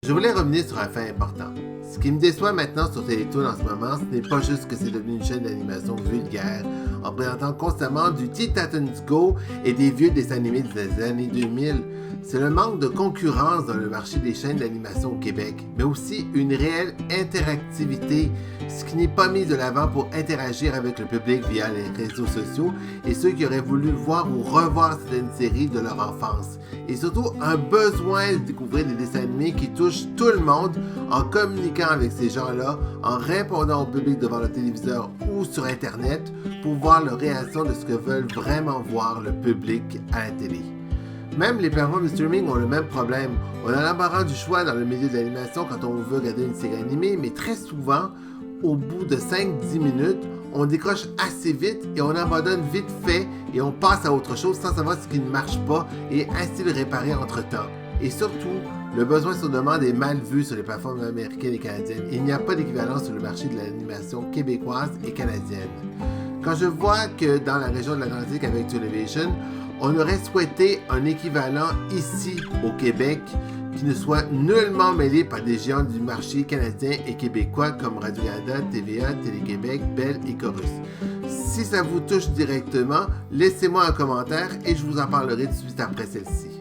Je voulais revenir sur un fait important. Ce qui me déçoit maintenant sur Télétoon en ce moment, ce n'est pas juste que c'est devenu une chaîne d'animation vulgaire, en présentant constamment du Teen Titans Go et des vieux dessins animés des années 2000. C'est le manque de concurrence dans le marché des chaînes d'animation au Québec, mais aussi une réelle interactivité, ce qui n'est pas mis de l'avant pour interagir avec le public via les réseaux sociaux et ceux qui auraient voulu voir ou revoir certaines séries de leur enfance. Et surtout, un besoin de découvrir des dessins animés qui touchent tout le monde en communiquant avec ces gens-là, en répondant au public devant le téléviseur ou sur Internet pour voir leur réaction de ce que veulent vraiment voir le public à la télé. Même les plateformes de streaming ont le même problème. On a l'embarras du choix dans le milieu de l'animation quand on veut regarder une série animée, mais très souvent, au bout de 5-10 minutes, on décroche assez vite et on abandonne vite fait et on passe à autre chose sans savoir ce qui ne marche pas et ainsi le réparer entre-temps. Et surtout, le besoin sur demande est mal vu sur les plateformes américaines et canadiennes. Il n'y a pas d'équivalent sur le marché de l'animation québécoise et canadienne. Quand je vois que dans la région de l'Atlantique avec Television, on aurait souhaité un équivalent ici au Québec qui ne soit nullement mêlé par des géants du marché canadien et québécois comme Radio-Canada, TVA, Télé-Québec, Bell et Corus. Si ça vous touche directement, laissez-moi un commentaire et je vous en parlerai tout de suite après celle-ci.